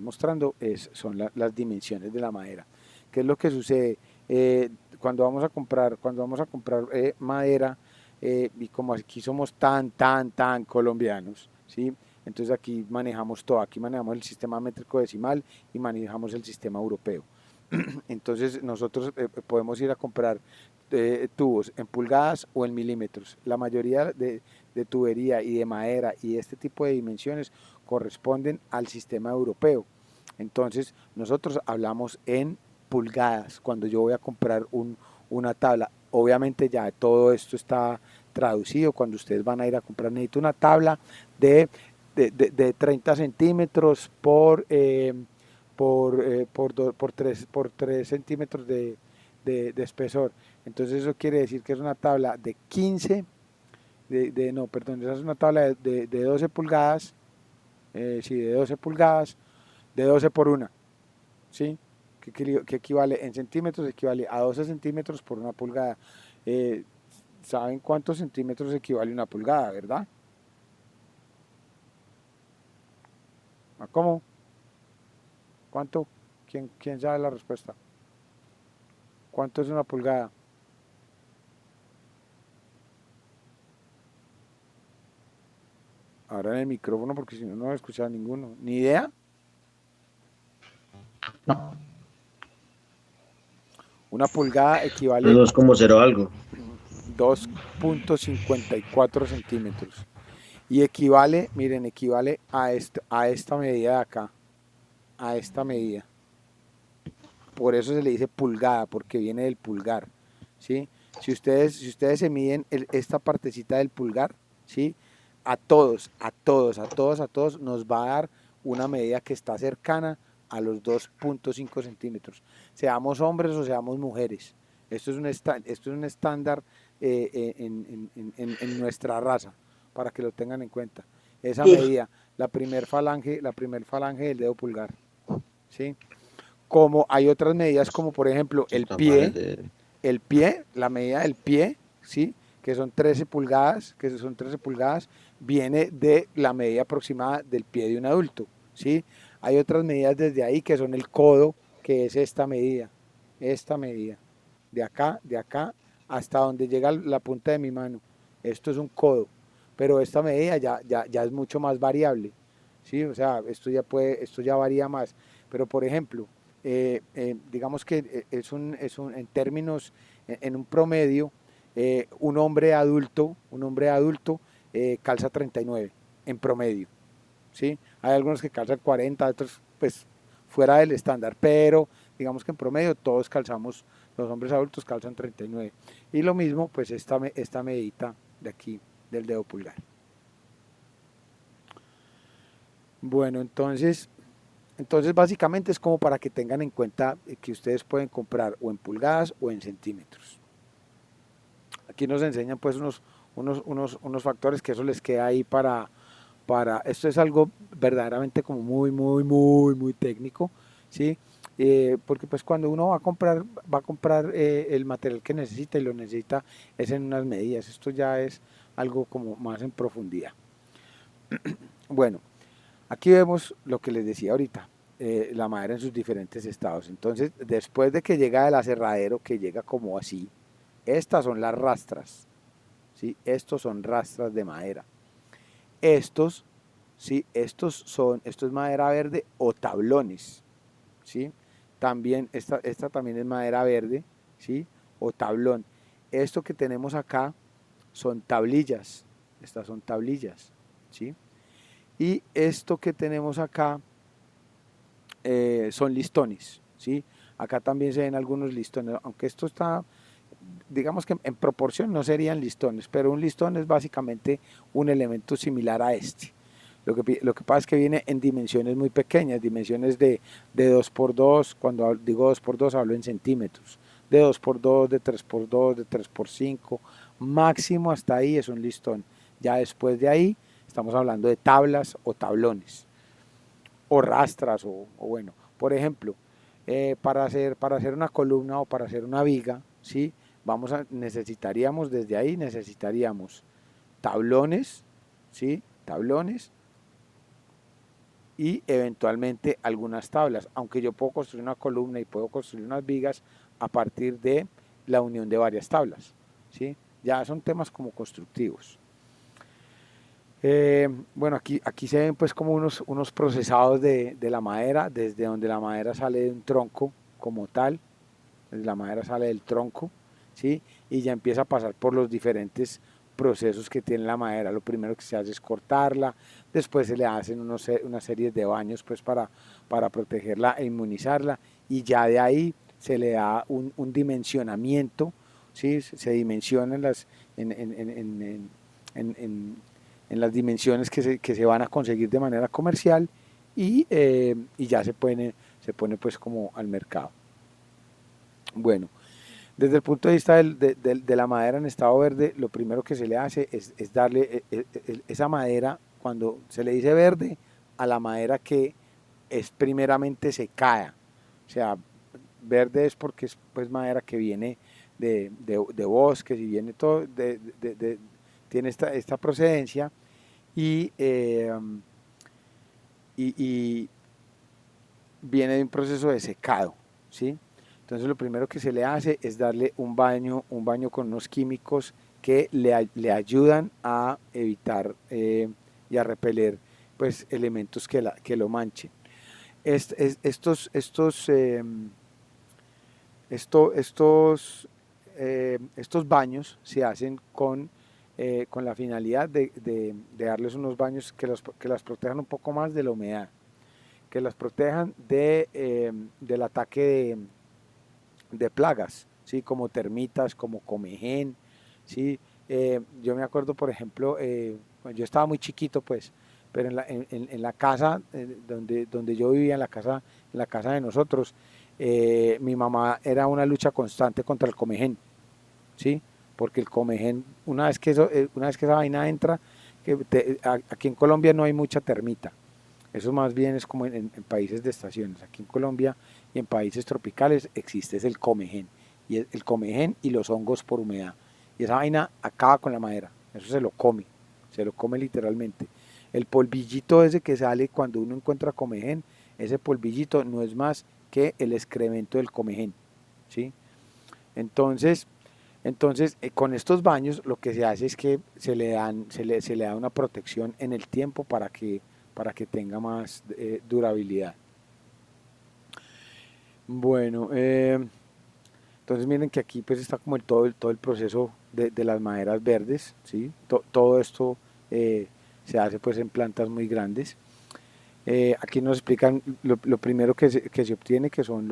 mostrando son las dimensiones de la madera. ¿Qué es lo que sucede? Cuando vamos a comprar madera, y como aquí somos tan colombianos, ¿sí? Entonces aquí manejamos todo, aquí manejamos el sistema métrico decimal y manejamos el sistema europeo. Entonces nosotros podemos ir a comprar tubos en pulgadas o en milímetros. La mayoría de tubería y de madera y este tipo de dimensiones corresponden al sistema europeo. Entonces nosotros hablamos en pulgadas cuando yo voy a comprar una tabla. Obviamente ya todo esto está traducido. Cuando ustedes van a ir a comprar, necesito una tabla de 30 centímetros por 3 centímetros de espesor. Entonces eso quiere decir que es una tabla de 15, no, perdón, esa es una tabla de 12 pulgadas, sí, de 12 pulgadas, de 12 por 1, ¿sí? que equivale en centímetros, equivale a 12 centímetros por una pulgada. Eh, ¿Saben cuántos centímetros equivale una pulgada, verdad? ¿A cómo? ¿Cuánto? ¿Quién sabe la respuesta? ¿Cuánto es una pulgada? Ahora en el micrófono porque si no, no voy a escuchar ninguno. ¿Ni idea? No, Una pulgada equivale no es como cero algo. 2,54 centímetros. Y equivale, miren, equivale a esta medida de acá. A esta medida. Por eso se le dice pulgada, porque viene del pulgar. ¿Sí? Si ustedes se miden esta partecita del pulgar, ¿sí? A todos nos va a dar una medida que está cercana a los 2,5 centímetros. Seamos hombres o seamos mujeres. Esto es un estándar en nuestra raza, para que lo tengan en cuenta. Esa medida, la primer falange del dedo pulgar. ¿Sí? Como hay otras medidas, como por ejemplo el Está mal pie, el pie, la medida del pie, ¿sí? Que son 13 pulgadas, viene de la medida aproximada del pie de un adulto, ¿sí? Hay otras medidas desde ahí que son el codo, que es esta medida, de acá hasta donde llega la punta de mi mano. Esto es un codo, pero esta medida ya es mucho más variable, ¿sí? O sea, esto ya varía más. Pero por ejemplo, digamos que en términos, en un promedio, un hombre adulto calza 39 en promedio, ¿sí? Hay algunos que calzan 40, otros pues fuera del estándar, pero digamos que en promedio todos calzamos, los hombres adultos calzan 39. Y lo mismo pues esta medita de aquí del dedo pulgar. Bueno, entonces básicamente es como para que tengan en cuenta que ustedes pueden comprar o en pulgadas o en centímetros. Aquí nos enseñan pues unos factores que eso les queda ahí esto es algo verdaderamente como muy, muy, muy, muy técnico, ¿sí? Porque pues cuando uno va a comprar el material que necesita y lo necesita es en unas medidas, esto ya es algo como más en profundidad. Bueno, aquí vemos lo que les decía ahorita, la madera en sus diferentes estados. Entonces, después de que llega el aserradero, que llega como así, estas son las rastras, ¿sí? Estos son rastras de madera. Estos, ¿sí? Esto es madera verde o tablones, ¿sí? También, esta también es madera verde, ¿sí? O tablón. Esto que tenemos acá son tablillas, estas son tablillas, ¿sí? Y esto que tenemos acá son listones, ¿sí? Acá también se ven algunos listones, aunque esto está, digamos que en proporción no serían listones, pero un listón es básicamente un elemento similar a este. Lo que pasa es que viene en dimensiones muy pequeñas, dimensiones de 2 por 2. Cuando digo 2 por 2 hablo en centímetros, de 2 por 2, de 3 por 2, de 3 por 5, máximo hasta ahí es un listón. Ya después de ahí estamos hablando de tablas o tablones o rastras o bueno, por ejemplo, para hacer una columna o para hacer una viga, ¿sí? Necesitaríamos desde ahí, necesitaríamos tablones, ¿sí? Tablones y eventualmente algunas tablas, aunque yo puedo construir una columna y puedo construir unas vigas a partir de la unión de varias tablas, ¿sí? Ya son temas como constructivos. Bueno, aquí se ven pues como unos procesados de la madera, desde donde la madera sale de un tronco como tal, desde la madera sale del tronco, ¿sí? Y ya empieza a pasar por los diferentes procesos que tiene la madera. Lo primero que se hace es cortarla, después se le hacen una serie de baños pues para protegerla e inmunizarla, y ya de ahí se le da un dimensionamiento, ¿sí? Se dimensionan en, en las dimensiones que se van a conseguir de manera comercial y ya se pone pues como al mercado. Bueno, desde el punto de vista de la madera en estado verde, lo primero que se le hace es darle esa madera, cuando se le dice verde, a la madera que es primeramente secada. O sea, verde es porque es pues madera que viene de bosques y viene todo, tiene esta procedencia y, y viene de un proceso de secado, ¿sí? Entonces lo primero que se le hace es darle un baño con unos químicos que le ayudan a evitar y a repeler pues elementos que lo manchen. Estos, estos baños se hacen con la finalidad de darles unos baños que las protejan un poco más de la humedad, que las protejan del ataque de plagas, ¿sí? Como termitas, como comején, ¿sí? Yo me acuerdo, por ejemplo, yo estaba muy chiquito, pues, pero en la casa donde yo vivía, en la casa de nosotros, mi mamá era una lucha constante contra el comején, ¿sí? Porque el comején, una vez que esa vaina entra, aquí en Colombia no hay mucha termita, eso más bien es como en países de estaciones. Aquí en Colombia y en países tropicales existe es el comején. Y el comején y los hongos por humedad. Y esa vaina acaba con la madera. Eso se lo come literalmente. El polvillito ese que sale cuando uno encuentra comején, ese polvillito no es más que el excremento del comején, ¿sí? Entonces, con estos baños lo que se hace es que se le da una protección en el tiempo para que tenga más durabilidad. Bueno, entonces miren que aquí pues está como todo el proceso de las maderas verdes, ¿sí? Todo esto se hace pues en plantas muy grandes. Aquí nos explican lo primero que se obtiene, que son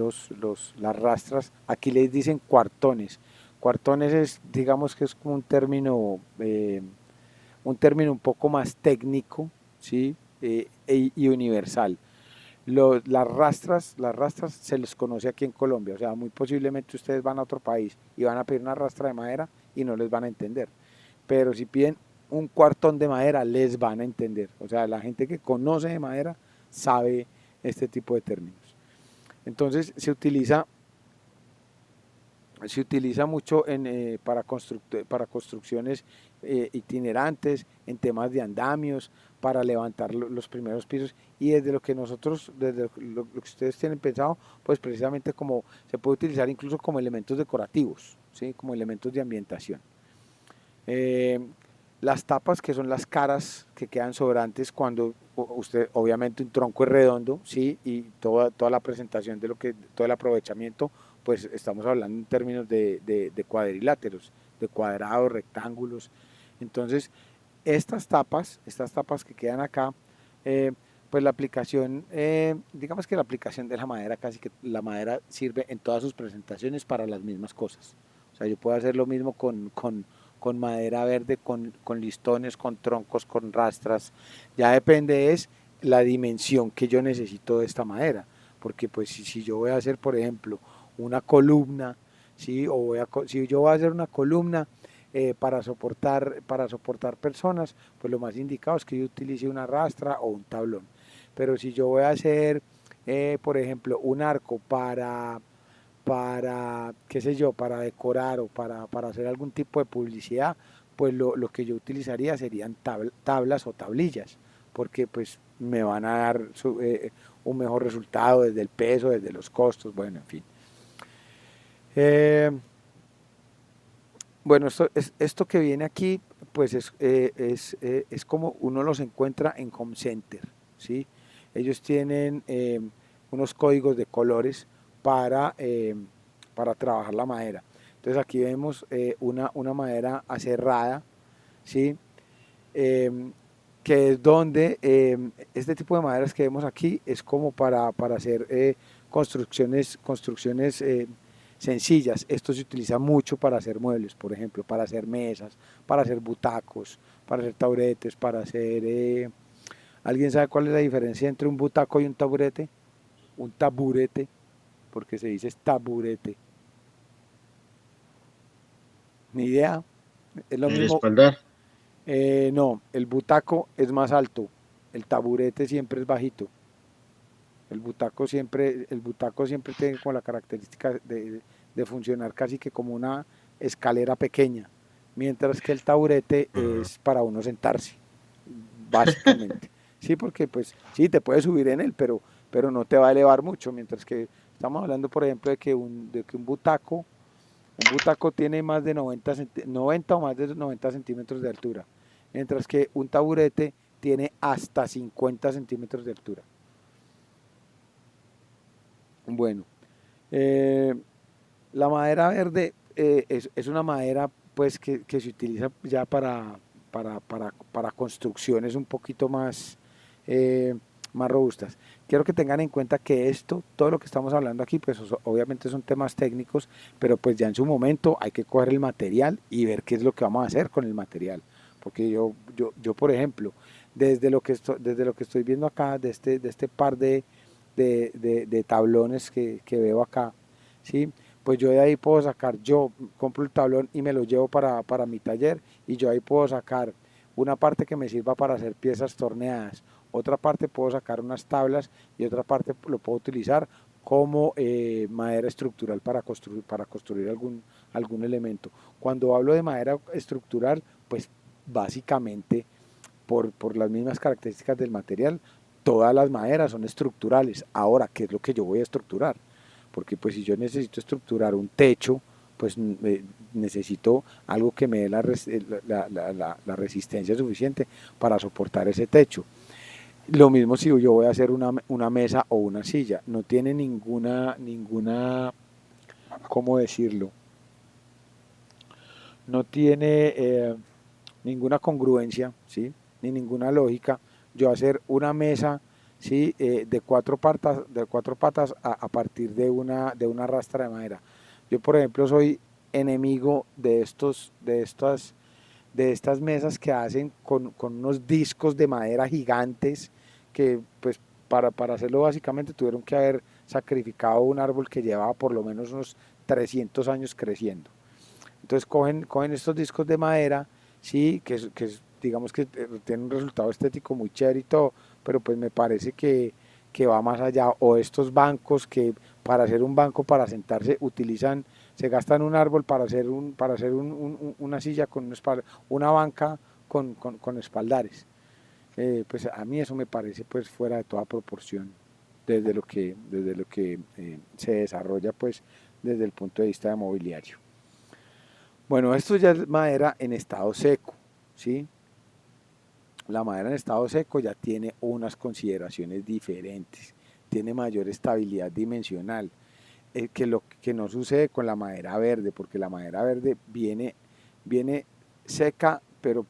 las rastras. Aquí les dicen cuartones. Cuartones es, digamos que es como un término un poco más técnico, ¿sí? Y universal. Las rastras se les conoce aquí en Colombia, o sea, muy posiblemente ustedes van a otro país y van a pedir una rastra de madera y no les van a entender. Pero si piden un cuartón de madera, les van a entender. O sea, la gente que conoce de madera sabe este tipo de términos. Entonces se utiliza mucho para construcciones itinerantes, en temas de andamios, para levantar los primeros pisos y desde lo que nosotros, desde lo que ustedes tienen pensado, pues precisamente como se puede utilizar incluso como elementos decorativos, ¿sí? Como elementos de ambientación. Eh, las tapas, que son las caras que quedan sobrantes cuando usted, obviamente un tronco es redondo, ¿sí? Y toda la presentación todo el aprovechamiento, pues estamos hablando en términos de cuadriláteros, de cuadrados, rectángulos. Entonces, estas tapas que quedan acá, eh, pues la aplicación, digamos que la aplicación de la madera, casi que la madera sirve en todas sus presentaciones para las mismas cosas. O sea, yo puedo hacer lo mismo con madera verde, con listones, con troncos, con rastras. Ya depende es la dimensión que yo necesito de esta madera. Porque pues si yo voy a hacer, por ejemplo, una columna, ¿sí? Si yo voy a hacer una columna para soportar personas, pues lo más indicado es que yo utilice una rastra o un tablón. Pero si yo voy a hacer, por ejemplo, un arco qué sé yo, para decorar o para hacer algún tipo de publicidad, pues lo que yo utilizaría serían tablas o tablillas, porque pues me van a dar un mejor resultado desde el peso, desde los costos, bueno, en fin. Eh, bueno, esto que viene aquí, pues es como uno los encuentra en Home Center, ¿sí? Ellos tienen unos códigos de colores para trabajar la madera. Entonces aquí vemos una madera aserrada, ¿sí? Eh, que es donde este tipo de maderas que vemos aquí es como para hacer construcciones sencillas. Esto se utiliza mucho para hacer muebles, por ejemplo, para hacer mesas, para hacer butacos, para hacer taburetes, para hacer... ¿Alguien sabe cuál es la diferencia entre un butaco y un taburete? Un taburete, porque se dice taburete. Ni idea. Es lo El mismo. espaldar. No, el butaco es más alto, el taburete siempre es bajito. El butaco siempre tiene como la característica de funcionar casi que como una escalera pequeña, mientras que el taburete es para uno sentarse, básicamente. Sí, porque pues sí, te puedes subir en él, pero no te va a elevar mucho, mientras que estamos hablando, por ejemplo, de que un butaco tiene más de 90 o más de 90 centímetros de altura, mientras que un taburete tiene hasta 50 centímetros de altura. Bueno, eh, la madera verde es una madera pues que se utiliza ya para construcciones un poquito eh, más robustas. Quiero que tengan en cuenta que todo lo que estamos hablando aquí, pues obviamente son temas técnicos, pero pues ya en su momento hay que coger el material y ver qué es lo que vamos a hacer con el material. Porque yo por ejemplo, desde lo que estoy viendo acá, de este par de tablones que veo acá, ¿sí? Pues yo de ahí puedo sacar, yo compro el tablón y me lo llevo para mi taller y yo ahí puedo sacar una parte que me sirva para hacer piezas torneadas, otra parte puedo sacar unas tablas y otra parte lo puedo utilizar como madera estructural para construir algún elemento. Cuando hablo de madera estructural, pues básicamente por las mismas características del material, todas las maderas son estructurales. Ahora, ¿qué es lo que yo voy a estructurar? Porque pues si yo necesito estructurar un techo, pues necesito algo que me dé la resistencia suficiente para soportar ese techo. Lo mismo si yo voy a hacer una mesa o una silla, no tiene ¿cómo decirlo? No tiene ninguna congruencia, ¿sí? Ni ninguna lógica. Yo hacer una mesa, ¿sí? De cuatro patas a partir de una rastra de madera. Yo, por ejemplo, soy enemigo de estas mesas que hacen con unos discos de madera gigantes que, pues, para hacerlo básicamente tuvieron que haber sacrificado un árbol que llevaba por lo menos unos 300 años creciendo. Entonces cogen estos discos de madera, sí, digamos que tienen un resultado estético muy chévere y todo, pero pues me parece que va más allá. O estos bancos que para hacer un banco para sentarse se gastan un árbol para hacer una silla con una banca con espaldares. Pues a mí eso me parece pues fuera de toda proporción desde lo que se desarrolla pues desde el punto de vista de mobiliario. Bueno, esto ya es madera en estado seco, ¿sí? La madera en estado seco ya tiene unas consideraciones diferentes, tiene mayor estabilidad dimensional, que lo que no sucede con la madera verde, porque la madera verde viene seca, pero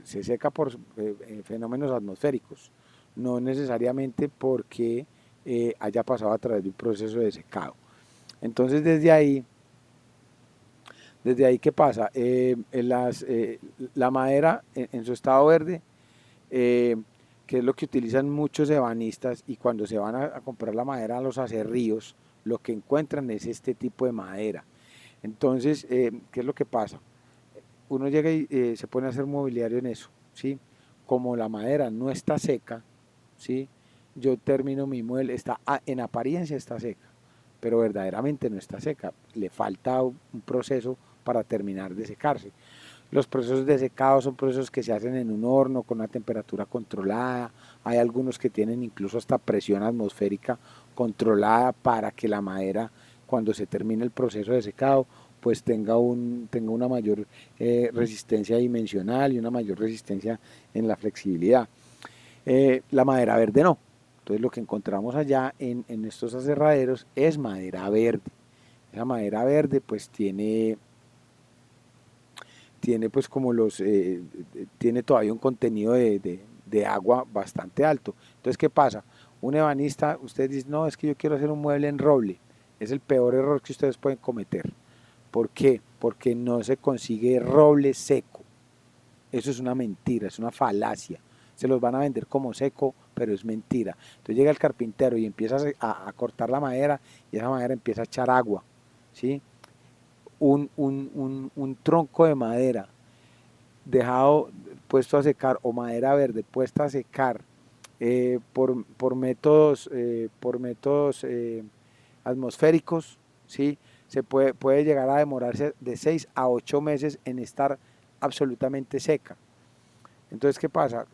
se seca por fenómenos atmosféricos, no necesariamente porque haya pasado a través de un proceso de secado. Entonces desde ahí, ¿qué pasa? La madera en su estado verde, eh, que es lo que utilizan muchos ebanistas, y cuando se van a comprar la madera a los aserríos, lo que encuentran es este tipo de madera. Entonces, ¿qué es lo que pasa? Uno llega y se pone a hacer mobiliario en eso, ¿sí? Como la madera no está seca, ¿sí? Yo termino mi mueble, en apariencia está seca, pero verdaderamente no está seca, le falta un proceso para terminar de secarse. Los procesos de secado son procesos que se hacen en un horno con una temperatura controlada, hay algunos que tienen incluso hasta presión atmosférica controlada para que la madera, cuando se termine el proceso de secado, pues tenga una mayor resistencia dimensional y una mayor resistencia en la flexibilidad. La madera verde no. Entonces lo que encontramos allá en estos aserraderos es madera verde. Esa madera verde pues tiene pues como tiene todavía un contenido de agua bastante alto. Entonces, ¿qué pasa? Un ebanista, usted dice, no, es que yo quiero hacer un mueble en roble. Es el peor error que ustedes pueden cometer. ¿Por qué? Porque no se consigue roble seco. Eso es una mentira, es una falacia. Se los van a vender como seco, pero es mentira. Entonces llega el carpintero y empieza a cortar la madera y esa madera empieza a echar agua, ¿sí? Un tronco de madera dejado puesto a secar o madera verde puesta a secar por métodos atmosféricos, ¿sí? Puede llegar a demorarse de 6 a 8 meses en estar absolutamente seca. Entonces, ¿qué pasa?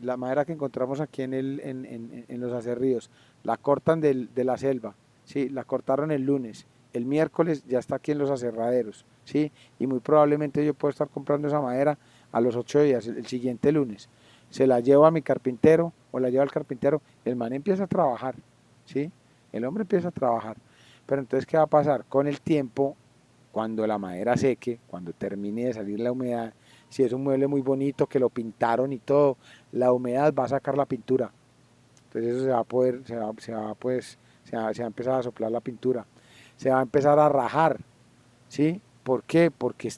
La madera que encontramos aquí en los acerríos, la cortan de la selva, ¿sí? La cortaron el lunes, el miércoles ya está aquí en los aserraderos, ¿sí? Y muy probablemente yo puedo estar comprando esa madera a los 8 días, el siguiente lunes. Se la llevo a mi carpintero o la llevo al carpintero, el man empieza a trabajar, ¿sí? El hombre empieza a trabajar. Pero entonces, ¿qué va a pasar? Con el tiempo, cuando la madera seque, cuando termine de salir la humedad, si es un mueble muy bonito que lo pintaron y todo, la humedad va a sacar la pintura. Entonces eso se va a poder, se va a empezar a soplar la pintura. Se va a empezar a rajar, ¿sí? ¿Por qué? Porque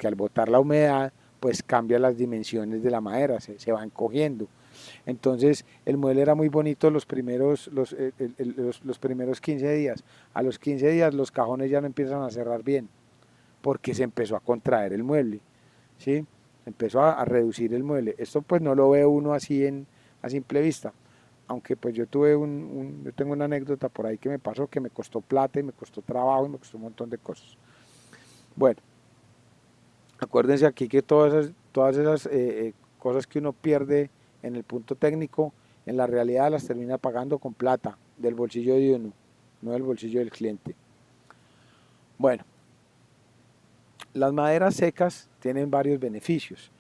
al botar la humedad, pues cambia las dimensiones de la madera, se va encogiendo. Entonces el mueble era muy bonito los primeros 15 días. A los 15 días los cajones ya no empiezan a cerrar bien, porque se empezó a contraer el mueble, ¿sí? Empezó a reducir el mueble. Esto pues no lo ve uno así a simple vista, aunque pues yo yo tengo una anécdota por ahí que me pasó, que me costó plata y me costó trabajo y me costó un montón de cosas. Bueno, acuérdense aquí que todas esas cosas que uno pierde en el punto técnico, en la realidad las termina pagando con plata del bolsillo de uno, no del bolsillo del cliente. Bueno, las maderas secas tienen varios beneficios.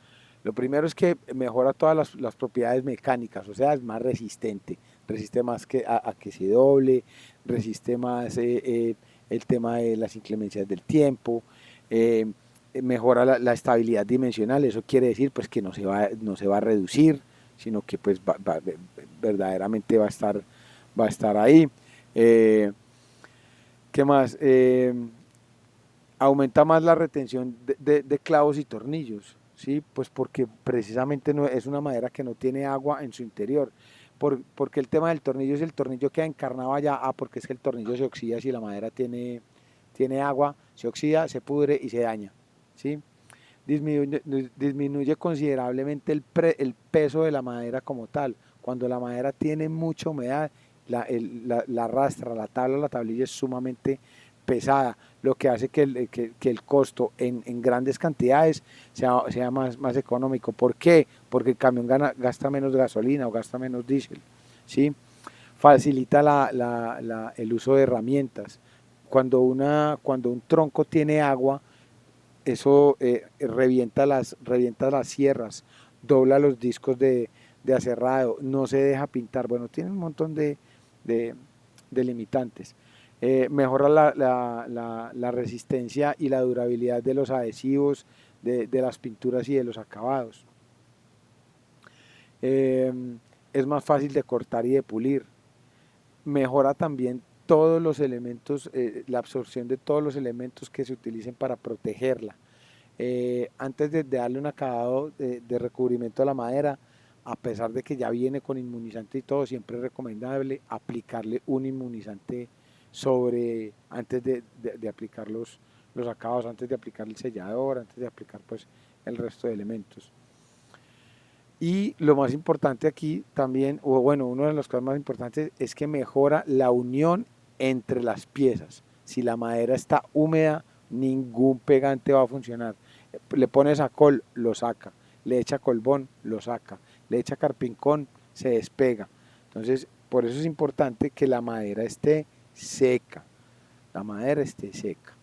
Lo primero es que mejora todas las propiedades mecánicas, o sea, es más resistente, resiste más a que se doble, resiste más el tema de las inclemencias del tiempo, eh, mejora la estabilidad dimensional, eso quiere decir pues que no se va a reducir, sino que pues verdaderamente va a estar ahí. Eh, ¿Qué más? Aumenta más la retención de clavos y tornillos, ¿sí? Pues porque precisamente no, es una madera que no tiene agua en su interior. Porque el tema del tornillo es el tornillo queda encarnado allá, porque es que el tornillo se oxida si la madera tiene agua, se oxida, se pudre y se daña, ¿sí? Disminuye considerablemente el peso de la madera como tal. Cuando la madera tiene mucha humedad, la rastra, la tablilla es sumamente pesada, lo que hace que el costo en grandes cantidades sea más económico. ¿Por qué? Porque el camión gasta menos gasolina o gasta menos diésel, ¿sí? Facilita el uso de herramientas. Cuando un tronco tiene agua, eso revienta las sierras, dobla los discos de aserrado, no se deja pintar, bueno, tiene un montón de, de limitantes. Mejora la resistencia y la durabilidad de los adhesivos, de las pinturas y de los acabados. Eh, es más fácil de cortar y de pulir. Mejora también todos los elementos, la absorción de todos los elementos que se utilicen para protegerla. Antes de darle un acabado de recubrimiento a la madera, a pesar de que ya viene con inmunizante y todo, siempre es recomendable aplicarle un inmunizante antes de aplicar los acabados, antes de aplicar el sellador, antes de aplicar pues el resto de elementos. Y lo más importante aquí también, o bueno, una de las cosas más importantes es que mejora la unión entre las piezas. Si la madera está húmeda, ningún pegante va a funcionar. Le pones acol, lo saca. Le echa colbón, lo saca. Le echa carpincón, se despega. Entonces, por eso es importante que la madera esté seca. La madera esté seca.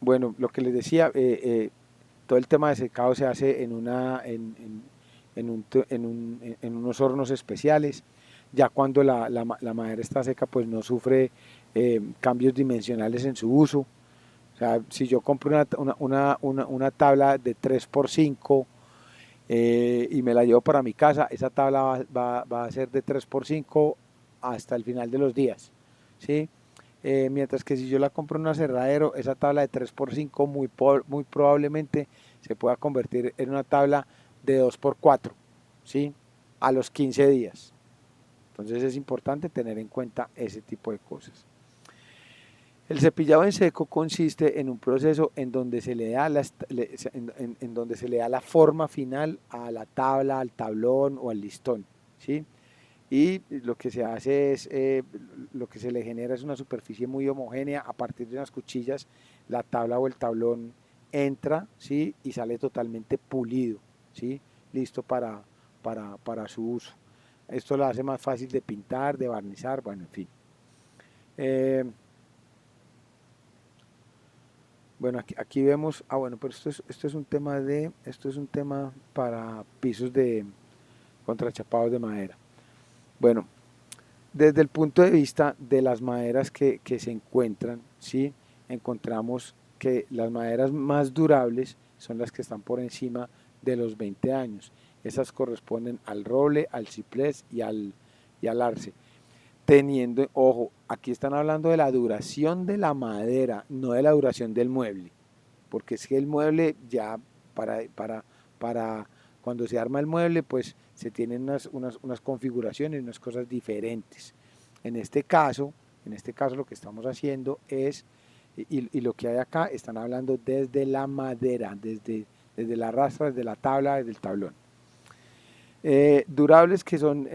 Bueno, lo que les decía, todo el tema de secado se hace en unos hornos especiales. Ya cuando la madera está seca, pues no sufre cambios dimensionales en su uso. O sea, si yo compro una tabla de 3x5 y me la llevo para mi casa, esa tabla va a ser de 3x5 hasta el final de los días, ¿sí? Mientras que si yo la compro en un aserradero, esa tabla de 3x5 muy probablemente se pueda convertir en una tabla de 2x4, ¿sí? A los 15 días. Entonces es importante tener en cuenta ese tipo de cosas. El cepillado en seco consiste en un proceso en donde se le da en donde se le da la forma final a la tabla, al tablón o al listón, ¿sí? Y lo que se hace es, lo que se le genera es una superficie muy homogénea. A partir de unas cuchillas, la tabla o el tablón entra, ¿sí? Y sale totalmente pulido, ¿sí? Listo para su uso. Esto lo hace más fácil de pintar, de barnizar, bueno, en fin. Eh, bueno, aquí vemos, bueno, pero esto es un tema esto es un tema para pisos de contrachapados de madera. Bueno, desde el punto de vista de las maderas que se encuentran, ¿sí? Encontramos que las maderas más durables son las que están por encima de los 20 años. Esas corresponden al roble, al ciprés y al arce. Teniendo, ojo, aquí están hablando de la duración de la madera, no de la duración del mueble, porque es que el mueble ya para cuando se arma el mueble, pues se tienen unas configuraciones, unas cosas diferentes. En este caso lo que estamos haciendo es, y lo que hay acá, están hablando desde la madera, desde la rastra, desde la tabla, desde el tablón. Durables que son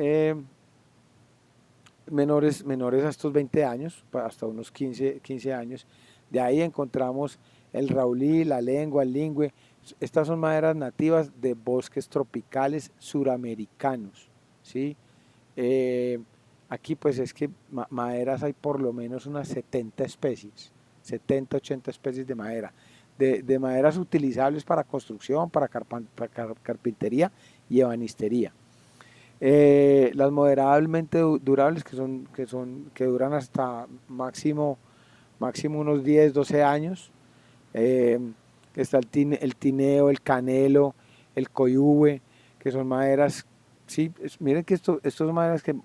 menores a estos 20 años, hasta unos 15 años. De ahí encontramos el raulí, la lengua, el lingüe. Estas son maderas nativas de bosques tropicales suramericanos, ¿sí? Aquí pues es que maderas hay por lo menos unas 70 especies, 70, 80 especies de madera, de maderas utilizables para construcción, para carpintería y ebanistería. Las moderadamente durables que duran hasta máximo unos 10, 12 años. Eh, Está el tineo, el canelo, el coyube, que son maderas, sí, miren que estos son maderas que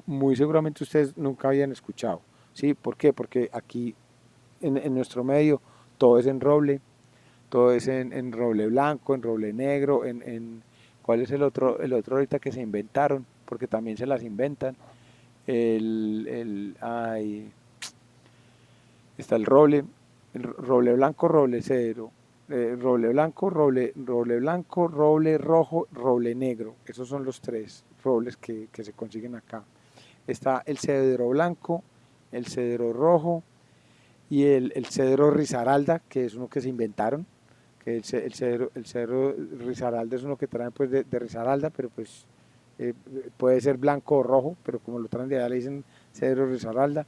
muy seguramente ustedes nunca habían escuchado, ¿sí? ¿Por qué? Porque aquí en nuestro medio todo es en roble, todo es en roble blanco, en roble negro, ¿cuál es el otro ahorita que se inventaron? Porque también se las inventan. Ay, está el roble blanco, roble cedro, roble blanco, roble blanco, roble rojo, roble negro. Esos son los tres robles que se consiguen acá. Está el cedro blanco, el cedro rojo y el cedro risaralda, que es uno que se inventaron, que el cedro risaralda es uno que traen pues de Risaralda, pero pues puede ser blanco o rojo, pero como lo traen de allá le dicen cedro risaralda.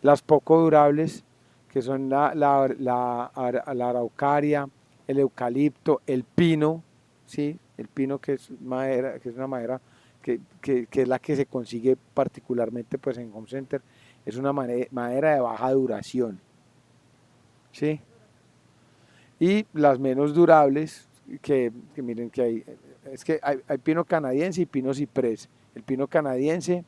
Las poco durables, que son la araucaria, el eucalipto, el pino, ¿sí? El pino que es madera, que es una madera que es la que se consigue particularmente pues en Home Center, es una madera de baja duración, ¿sí? Y las menos durables, que miren que es que hay pino canadiense y pino ciprés. El pino canadiense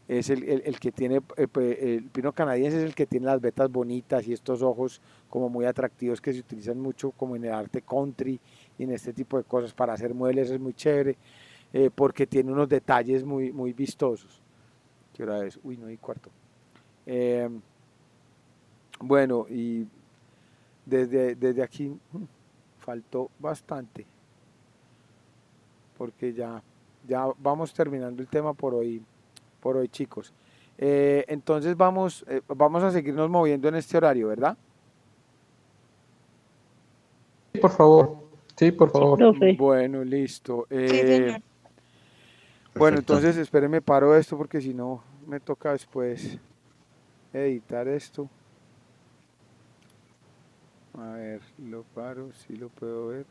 es el que tiene, el pino canadiense es el que tiene las vetas bonitas y estos ojos como muy atractivos que se utilizan mucho como en el arte country y en este tipo de cosas para hacer muebles, es muy chévere, porque tiene unos detalles muy vistosos. ¿Qué hora es? Uy, no hay cuarto. Eh, bueno, y desde aquí faltó bastante, porque ya vamos terminando el tema por hoy, chicos. Entonces vamos a seguirnos moviendo en este horario, ¿verdad? Sí, por favor. Sí, por Sí, favor. profe. Bueno, listo. Sí, señor. Bueno, Perfecto. entonces espérenme, paro esto porque si no me toca después editar esto. A ver, lo paro, si lo puedo ver.